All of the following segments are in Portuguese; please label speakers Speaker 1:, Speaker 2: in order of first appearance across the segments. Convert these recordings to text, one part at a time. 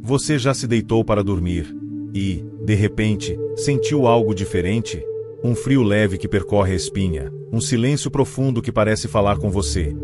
Speaker 1: Você já se deitou para dormir e, de repente, sentiu algo diferente? Um frio leve que percorre a espinha, um silêncio profundo que parece falar com você,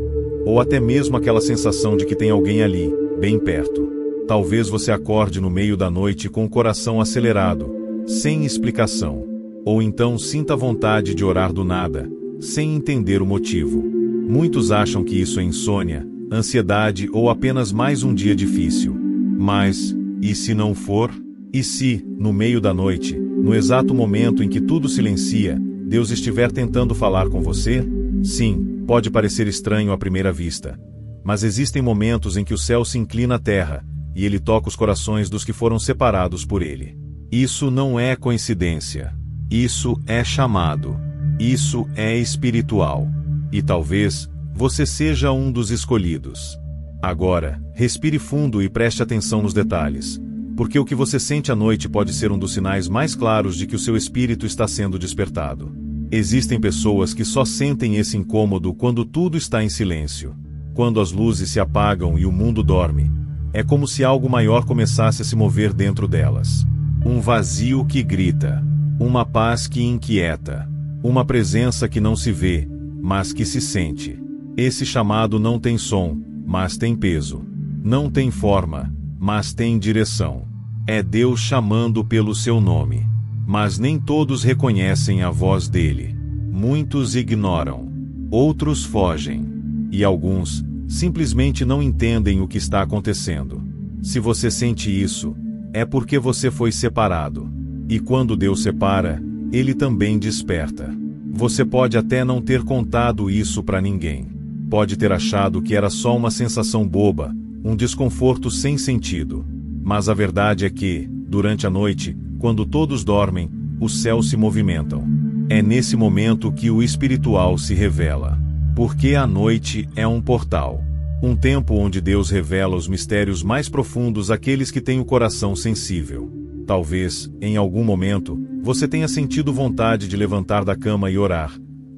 Speaker 1: ou até mesmo aquela sensação de que tem alguém ali, bem perto. Talvez você acorde no meio da noite com o coração acelerado, sem explicação, ou então sinta vontade de orar do nada, sem entender o motivo. Muitos acham que isso é insônia, ansiedade ou apenas mais um dia difícil. Mas, e se não for? E se, no meio da noite, no exato momento em que tudo silencia, Deus estiver tentando falar com você? Sim, pode parecer estranho à primeira vista. Mas existem momentos em que o céu se inclina à terra, e ele toca os corações dos que foram separados por ele. Isso não é coincidência. Isso é chamado. Isso é espiritual. E talvez você seja um dos escolhidos. Agora, respire fundo e preste atenção nos detalhes, porque o que você sente à noite pode ser um dos sinais mais claros de que o seu espírito está sendo despertado. Existem pessoas que só sentem esse incômodo quando tudo está em silêncio. Quando as luzes se apagam e o mundo dorme, é como se algo maior começasse a se mover dentro delas. Um vazio que grita, uma paz que inquieta, uma presença que não se vê, mas que se sente. Esse chamado não tem som, mas tem peso. Não tem forma, mas tem direção. É Deus chamando pelo seu nome. Mas nem todos reconhecem a voz dele. Muitos ignoram. Outros fogem. E alguns simplesmente não entendem o que está acontecendo. Se você sente isso, é porque você foi separado. E quando Deus separa, Ele também desperta. Você pode até não ter contado isso para ninguém. Pode ter achado que era só uma sensação boba, um desconforto sem sentido. Mas a verdade é que, durante a noite, quando todos dormem, os céus se movimentam. É nesse momento que o espiritual se revela. Porque a noite é um portal. Um tempo onde Deus revela os mistérios mais profundos àqueles que têm o coração sensível. Talvez, em algum momento, você tenha sentido vontade de levantar da cama e orar,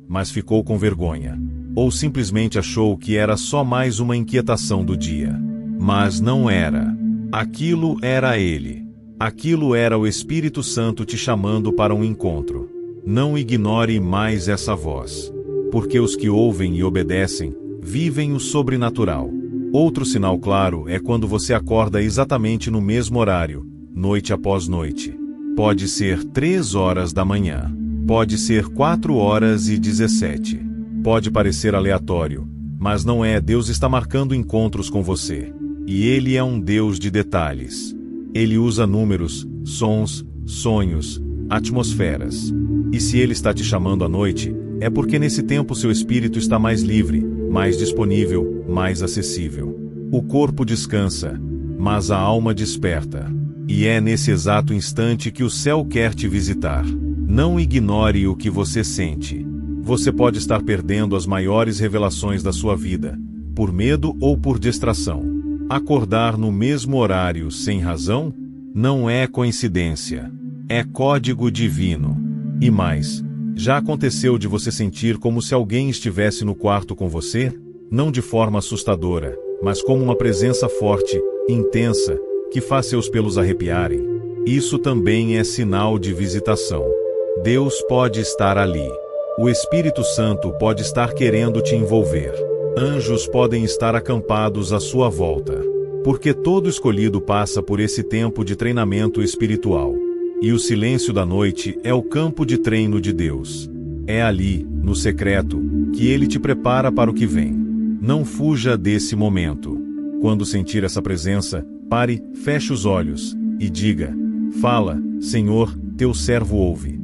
Speaker 1: mas ficou com vergonha. Ou simplesmente achou que era só mais uma inquietação do dia. Mas não era. Aquilo era Ele. Aquilo era o Espírito Santo te chamando para um encontro. Não ignore mais essa voz. Porque os que ouvem e obedecem, vivem o sobrenatural. Outro sinal claro é quando você acorda exatamente no mesmo horário, noite após noite. Pode ser 3 horas da manhã. Pode ser 4h17. Pode parecer aleatório, mas não é. Deus está marcando encontros com você. E Ele é um Deus de detalhes. Ele usa números, sons, sonhos, atmosferas. E se Ele está te chamando à noite, é porque nesse tempo seu espírito está mais livre, mais disponível, mais acessível. O corpo descansa, mas a alma desperta. E é nesse exato instante que o céu quer te visitar. Não ignore o que você sente. Você pode estar perdendo as maiores revelações da sua vida, por medo ou por distração. Acordar no mesmo horário sem razão? Não é coincidência. É código divino. E mais, já aconteceu de você sentir como se alguém estivesse no quarto com você? Não de forma assustadora, mas como uma presença forte, intensa, que faz seus pelos arrepiarem. Isso também é sinal de visitação. Deus pode estar ali. O Espírito Santo pode estar querendo te envolver. Anjos podem estar acampados à sua volta. Porque todo escolhido passa por esse tempo de treinamento espiritual. E o silêncio da noite é o campo de treino de Deus. É ali, no secreto, que Ele te prepara para o que vem. Não fuja desse momento. Quando sentir essa presença, pare, feche os olhos e diga: "Fala, Senhor, teu servo ouve."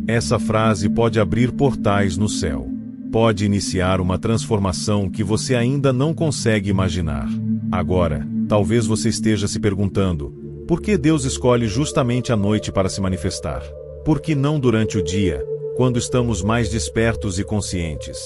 Speaker 1: Essa frase pode abrir portais no céu. Pode iniciar uma transformação que você ainda não consegue imaginar. Agora, talvez você esteja se perguntando: por que Deus escolhe justamente a noite para se manifestar? Por que não durante o dia, quando estamos mais despertos e conscientes?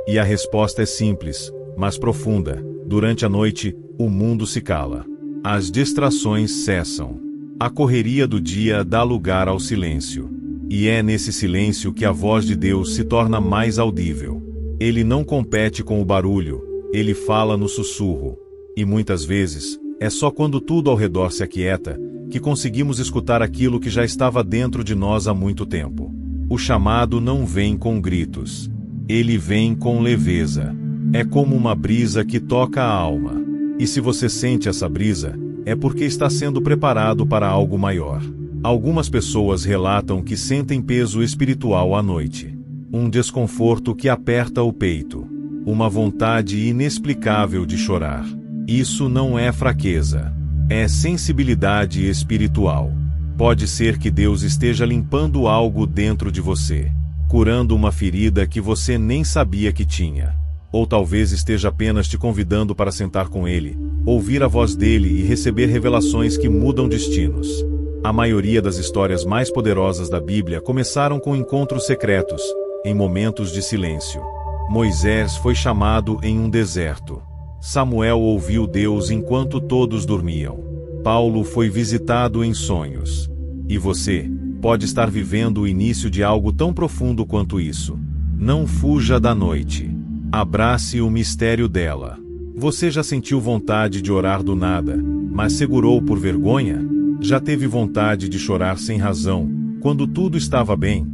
Speaker 1: E a resposta é simples, mas profunda. Durante a noite, o mundo se cala. As distrações cessam. A correria do dia dá lugar ao silêncio. E é nesse silêncio que a voz de Deus se torna mais audível. Ele não compete com o barulho, Ele fala no sussurro. E muitas vezes, É só quando tudo ao redor se aquieta que conseguimos escutar aquilo que já estava dentro de nós há muito tempo. O chamado não vem com gritos. Ele vem com leveza. É como uma brisa que toca a alma. E se você sente essa brisa, é porque está sendo preparado para algo maior. Algumas pessoas relatam que sentem peso espiritual à noite. Um desconforto que aperta o peito. Uma vontade inexplicável de chorar. Isso não é fraqueza. É sensibilidade espiritual. Pode ser que Deus esteja limpando algo dentro de você, curando uma ferida que você nem sabia que tinha. Ou talvez esteja apenas te convidando para sentar com Ele, ouvir a voz dele e receber revelações que mudam destinos. A maioria das histórias mais poderosas da Bíblia começaram com encontros secretos, em momentos de silêncio. Moisés foi chamado em um deserto. Samuel ouviu Deus enquanto todos dormiam. Paulo foi visitado em sonhos. E você pode estar vivendo o início de algo tão profundo quanto isso. Não fuja da noite. Abrace o mistério dela. Você já sentiu vontade de orar do nada, mas segurou por vergonha? Já teve vontade de chorar sem razão, quando tudo estava bem?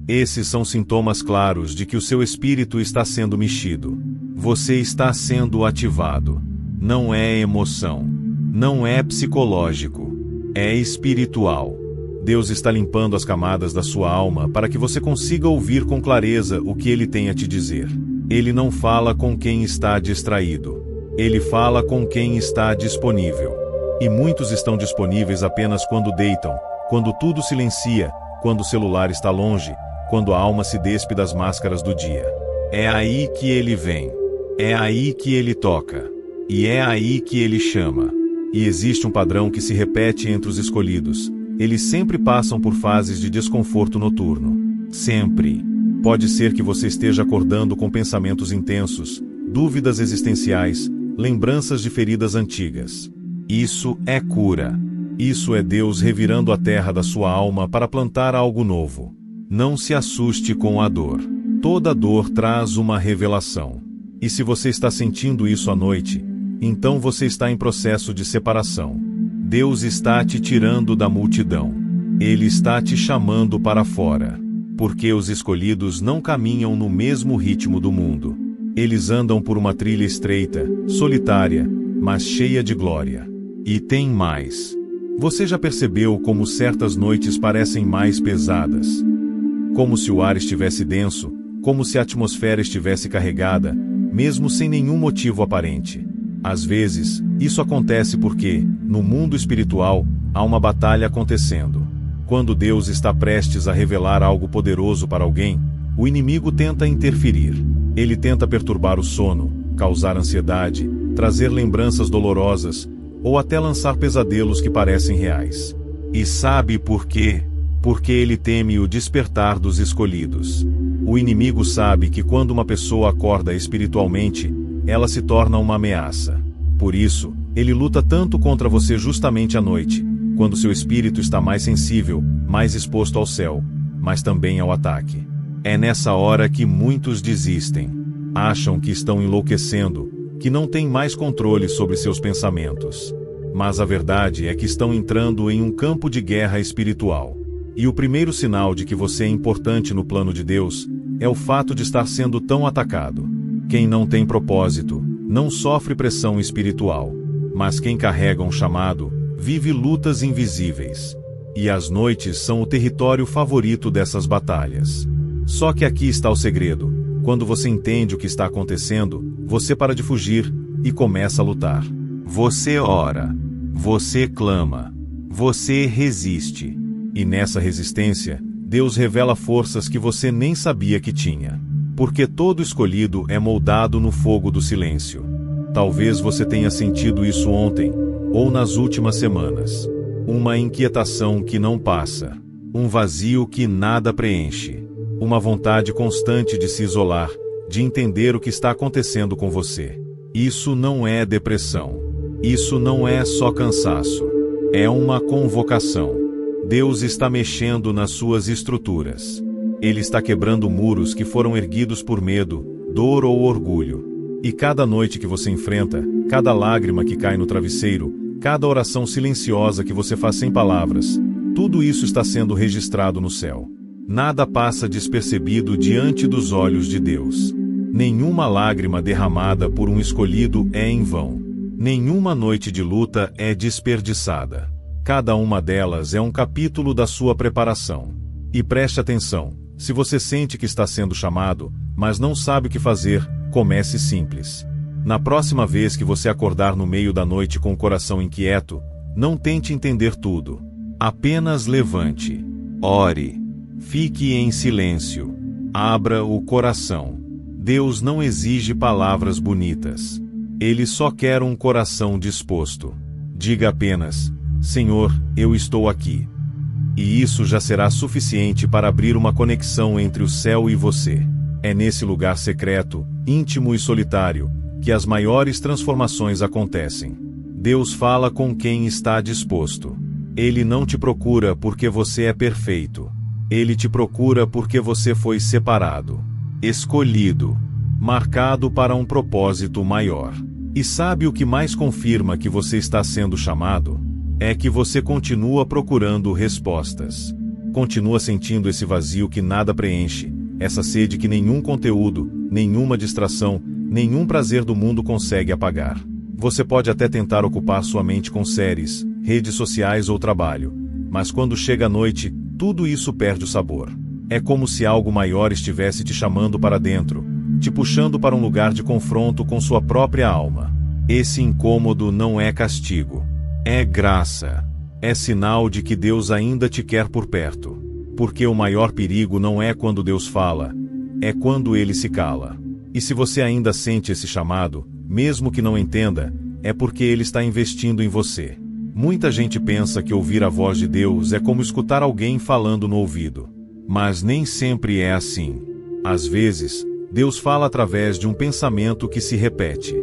Speaker 1: Esses são sintomas claros de que o seu espírito está sendo mexido. Você está sendo ativado. Não é emoção. Não é psicológico. É espiritual. Deus está limpando as camadas da sua alma para que você consiga ouvir com clareza o que Ele tem a te dizer. Ele não fala com quem está distraído. Ele fala com quem está disponível. E muitos estão disponíveis apenas quando deitam, quando tudo silencia, quando o celular está longe, quando a alma se despe das máscaras do dia. É aí que Ele vem. É aí que Ele toca. E é aí que Ele chama. E existe um padrão que se repete entre os escolhidos. Eles sempre passam por fases de desconforto noturno. Sempre. Pode ser que você esteja acordando com pensamentos intensos, dúvidas existenciais, lembranças de feridas antigas. Isso é cura. Isso é Deus revirando a terra da sua alma para plantar algo novo. Não se assuste com a dor. Toda dor traz uma revelação. E se você está sentindo isso à noite, então você está em processo de separação. Deus está te tirando da multidão. Ele está te chamando para fora. Porque os escolhidos não caminham no mesmo ritmo do mundo. Eles andam por uma trilha estreita, solitária, mas cheia de glória. E tem mais. Você já percebeu como certas noites parecem mais pesadas? Como se o ar estivesse denso, como se a atmosfera estivesse carregada, mesmo sem nenhum motivo aparente. Às vezes, isso acontece porque, no mundo espiritual, há uma batalha acontecendo. Quando Deus está prestes a revelar algo poderoso para alguém, o inimigo tenta interferir. Ele tenta perturbar o sono, causar ansiedade, trazer lembranças dolorosas, ou até lançar pesadelos que parecem reais. E sabe por quê? Porque ele teme o despertar dos escolhidos. O inimigo sabe que quando uma pessoa acorda espiritualmente, ela se torna uma ameaça. Por isso, ele luta tanto contra você justamente à noite, quando seu espírito está mais sensível, mais exposto ao céu, mas também ao ataque. É nessa hora que muitos desistem. Acham que estão enlouquecendo, que não têm mais controle sobre seus pensamentos. Mas a verdade é que estão entrando em um campo de guerra espiritual. E o primeiro sinal de que você é importante no plano de Deus é o fato de estar sendo tão atacado. Quem não tem propósito, não sofre pressão espiritual. Mas quem carrega um chamado, vive lutas invisíveis. E as noites são o território favorito dessas batalhas. Só que aqui está o segredo. Quando você entende o que está acontecendo, você para de fugir e começa a lutar. Você ora. Você clama. Você resiste. E nessa resistência, Deus revela forças que você nem sabia que tinha. Porque todo escolhido é moldado no fogo do silêncio. Talvez você tenha sentido isso ontem, ou nas últimas semanas. Uma inquietação que não passa. Um vazio que nada preenche. Uma vontade constante de se isolar, de entender o que está acontecendo com você. Isso não é depressão. Isso não é só cansaço. É uma convocação. Deus está mexendo nas suas estruturas. Ele está quebrando muros que foram erguidos por medo, dor ou orgulho. E cada noite que você enfrenta, cada lágrima que cai no travesseiro, cada oração silenciosa que você faz sem palavras, tudo isso está sendo registrado no céu. Nada passa despercebido diante dos olhos de Deus. Nenhuma lágrima derramada por um escolhido é em vão. Nenhuma noite de luta é desperdiçada. Cada uma delas é um capítulo da sua preparação. E preste atenção, se você sente que está sendo chamado, mas não sabe o que fazer, comece simples. Na próxima vez que você acordar no meio da noite com o coração inquieto, não tente entender tudo. Apenas levante, ore, fique em silêncio, abra o coração. Deus não exige palavras bonitas. Ele só quer um coração disposto. Diga apenas: Senhor, eu estou aqui. E isso já será suficiente para abrir uma conexão entre o céu e você. É nesse lugar secreto, íntimo e solitário, que as maiores transformações acontecem. Deus fala com quem está disposto. Ele não te procura porque você é perfeito. Ele te procura porque você foi separado, escolhido, marcado para um propósito maior. E sabe o que mais confirma que você está sendo chamado? É que você continua procurando respostas. Continua sentindo esse vazio que nada preenche, essa sede que nenhum conteúdo, nenhuma distração, nenhum prazer do mundo consegue apagar. Você pode até tentar ocupar sua mente com séries, redes sociais ou trabalho, mas quando chega a noite, tudo isso perde o sabor. É como se algo maior estivesse te chamando para dentro, te puxando para um lugar de confronto com sua própria alma. Esse incômodo não é castigo. É graça. É sinal de que Deus ainda te quer por perto. Porque o maior perigo não é quando Deus fala, é quando Ele se cala. E se você ainda sente esse chamado, mesmo que não entenda, é porque Ele está investindo em você. Muita gente pensa que ouvir a voz de Deus é como escutar alguém falando no ouvido. Mas nem sempre é assim. Às vezes, Deus fala através de um pensamento que se repete,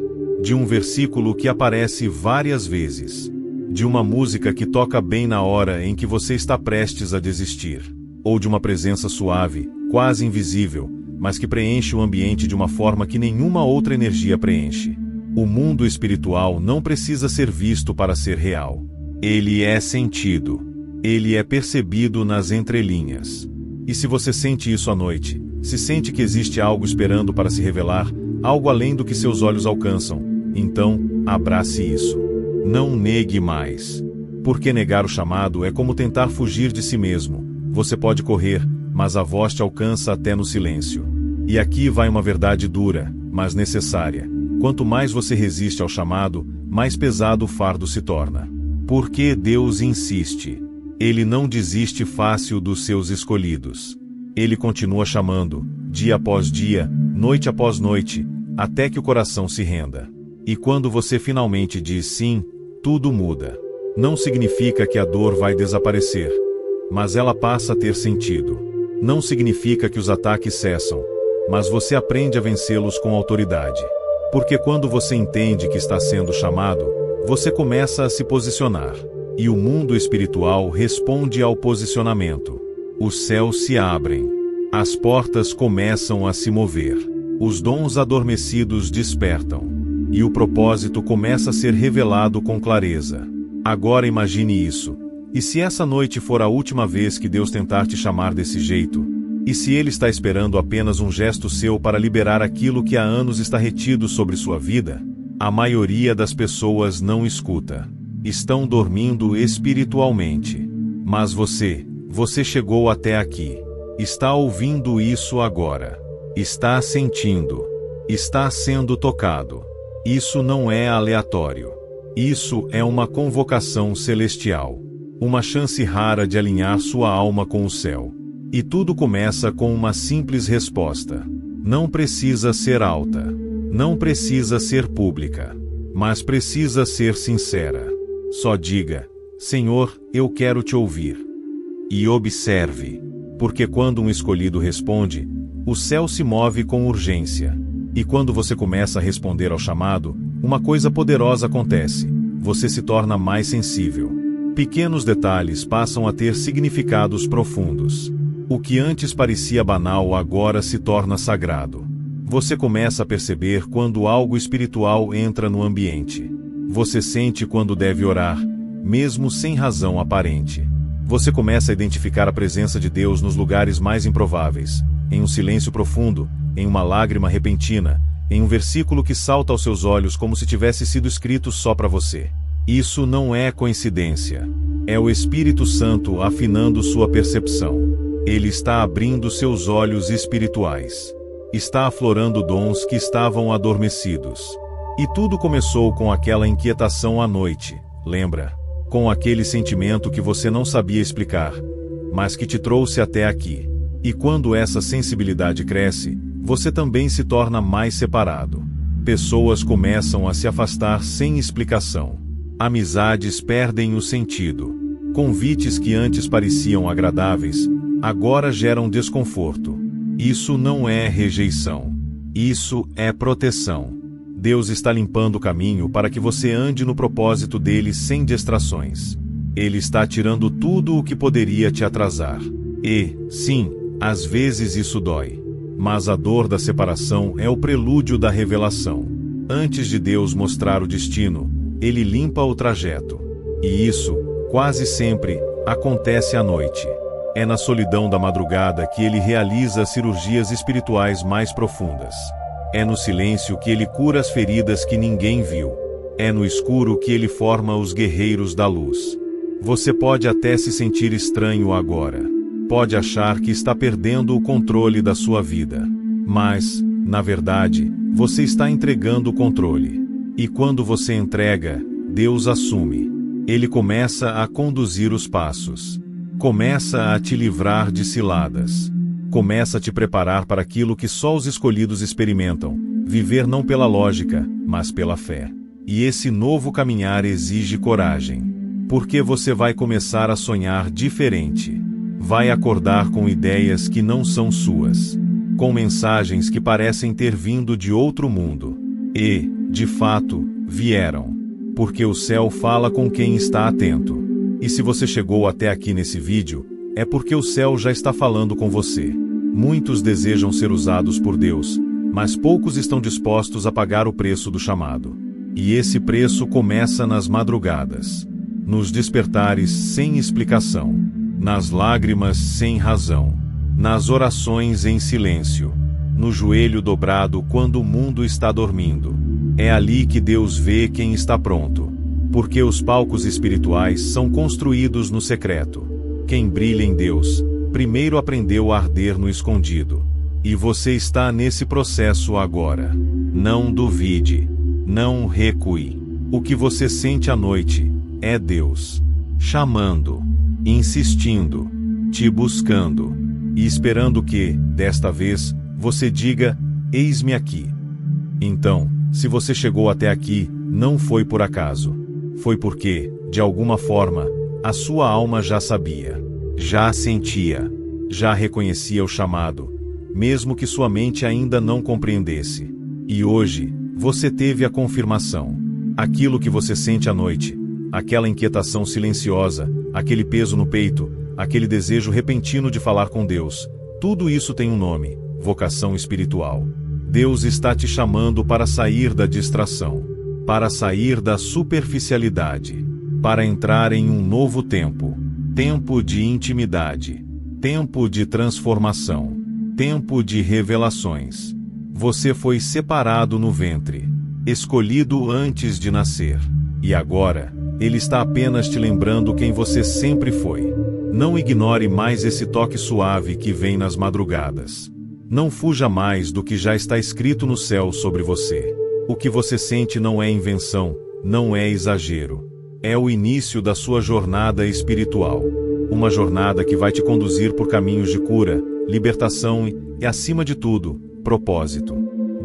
Speaker 1: de um versículo que aparece várias vezes, de uma música que toca bem na hora em que você está prestes a desistir, ou de uma presença suave, quase invisível, mas que preenche o ambiente de uma forma que nenhuma outra energia preenche. O mundo espiritual não precisa ser visto para ser real. Ele é sentido. Ele é percebido nas entrelinhas. E se você sente isso à noite, se sente que existe algo esperando para se revelar, algo além do que seus olhos alcançam, então, abrace isso. Não negue mais. Porque negar o chamado é como tentar fugir de si mesmo. Você pode correr, mas a voz te alcança até no silêncio. E aqui vai uma verdade dura, mas necessária. Quanto mais você resiste ao chamado, mais pesado o fardo se torna. Porque Deus insiste. Ele não desiste fácil dos seus escolhidos. Ele continua chamando, dia após dia, noite após noite, até que o coração se renda. E quando você finalmente diz sim, tudo muda. Não significa que a dor vai desaparecer, mas ela passa a ter sentido. Não significa que os ataques cessam, mas você aprende a vencê-los com autoridade. Porque quando você entende que está sendo chamado, você começa a se posicionar. E o mundo espiritual responde ao posicionamento. Os céus se abrem. As portas começam a se mover. Os dons adormecidos despertam. E o propósito começa a ser revelado com clareza. Agora imagine isso. E se essa noite for a última vez que Deus tentar te chamar desse jeito? E se Ele está esperando apenas um gesto seu para liberar aquilo que há anos está retido sobre sua vida? A maioria das pessoas não escuta. Estão dormindo espiritualmente. Mas você chegou até aqui. Está ouvindo isso agora. Está sentindo. Está sendo tocado. Isso não é aleatório. Isso é uma convocação celestial. Uma chance rara de alinhar sua alma com o céu. E tudo começa com uma simples resposta. Não precisa ser alta. Não precisa ser pública. Mas precisa ser sincera. Só diga: Senhor, eu quero te ouvir. E observe. Porque quando um escolhido responde, o céu se move com urgência. E quando você começa a responder ao chamado, uma coisa poderosa acontece. Você se torna mais sensível. Pequenos detalhes passam a ter significados profundos. O que antes parecia banal agora se torna sagrado. Você começa a perceber quando algo espiritual entra no ambiente. Você sente quando deve orar, mesmo sem razão aparente. Você começa a identificar a presença de Deus nos lugares mais improváveis, em um silêncio profundo, em uma lágrima repentina, em um versículo que salta aos seus olhos como se tivesse sido escrito só para você. Isso não é coincidência. É o Espírito Santo afinando sua percepção. Ele está abrindo seus olhos espirituais. Está aflorando dons que estavam adormecidos. E tudo começou com aquela inquietação à noite, lembra? Com aquele sentimento que você não sabia explicar, mas que te trouxe até aqui. E quando essa sensibilidade cresce, você também se torna mais separado. Pessoas começam a se afastar sem explicação. Amizades perdem o sentido. Convites que antes pareciam agradáveis, agora geram desconforto. Isso não é rejeição. Isso é proteção. Deus está limpando o caminho para que você ande no propósito dele sem distrações. Ele está tirando tudo o que poderia te atrasar. E, sim, às vezes isso dói. Mas a dor da separação é o prelúdio da revelação. Antes de Deus mostrar o destino, ele limpa o trajeto. E isso, quase sempre, acontece à noite. É na solidão da madrugada que ele realiza as cirurgias espirituais mais profundas. É no silêncio que ele cura as feridas que ninguém viu. É no escuro que ele forma os guerreiros da luz. Você pode até se sentir estranho agora. Pode achar que está perdendo o controle da sua vida. Mas, na verdade, você está entregando o controle. E quando você entrega, Deus assume. Ele começa a conduzir os passos. Começa a te livrar de ciladas. Começa a te preparar para aquilo que só os escolhidos experimentam, viver não pela lógica, mas pela fé. E esse novo caminhar exige coragem, porque você vai começar a sonhar diferente. Vai acordar com ideias que não são suas, com mensagens que parecem ter vindo de outro mundo. E, de fato, vieram. Porque o céu fala com quem está atento. E se você chegou até aqui nesse vídeo, é porque o céu já está falando com você. Muitos desejam ser usados por Deus, mas poucos estão dispostos a pagar o preço do chamado. E esse preço começa nas madrugadas, nos despertares sem explicação, nas lágrimas sem razão, nas orações em silêncio, no joelho dobrado quando o mundo está dormindo. É ali que Deus vê quem está pronto, porque os palcos espirituais são construídos no secreto. Quem brilha em Deus, primeiro aprendeu a arder no escondido. E você está nesse processo agora. Não duvide. Não recue. O que você sente à noite é Deus chamando, insistindo, te buscando e esperando que, desta vez, você diga: eis-me aqui. Então, se você chegou até aqui, não foi por acaso. Foi porque, de alguma forma, a sua alma já sabia, já sentia, já reconhecia o chamado, mesmo que sua mente ainda não compreendesse. E hoje, você teve a confirmação. Aquilo que você sente à noite, aquela inquietação silenciosa, aquele peso no peito, aquele desejo repentino de falar com Deus, tudo isso tem um nome: vocação espiritual. Deus está te chamando para sair da distração, para sair da superficialidade, para entrar em um novo tempo, tempo de intimidade, tempo de transformação, tempo de revelações. Você foi separado no ventre, escolhido antes de nascer. E agora, Ele está apenas te lembrando quem você sempre foi. Não ignore mais esse toque suave que vem nas madrugadas. Não fuja mais do que já está escrito no céu sobre você. O que você sente não é invenção, não é exagero. É o início da sua jornada espiritual. Uma jornada que vai te conduzir por caminhos de cura, libertação e, acima de tudo, propósito.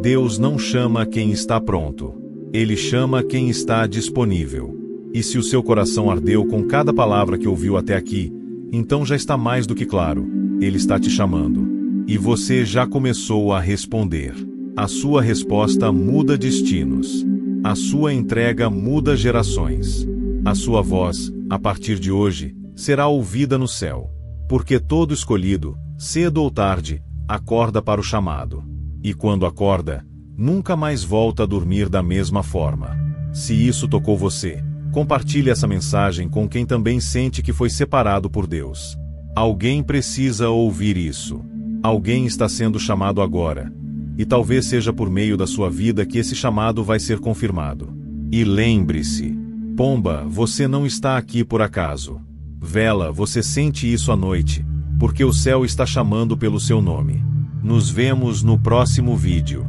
Speaker 1: Deus não chama quem está pronto. Ele chama quem está disponível. E se o seu coração ardeu com cada palavra que ouviu até aqui, então já está mais do que claro. Ele está te chamando. E você já começou a responder. A sua resposta muda destinos. A sua entrega muda gerações. A sua voz, a partir de hoje, será ouvida no céu. Porque todo escolhido, cedo ou tarde, acorda para o chamado. E quando acorda, nunca mais volta a dormir da mesma forma. Se isso tocou você, compartilhe essa mensagem com quem também sente que foi separado por Deus. Alguém precisa ouvir isso. Alguém está sendo chamado agora. E talvez seja por meio da sua vida que esse chamado vai ser confirmado. E lembre-se, pomba, você não está aqui por acaso. Vela, você sente isso à noite, porque o céu está chamando pelo seu nome. Nos vemos no próximo vídeo.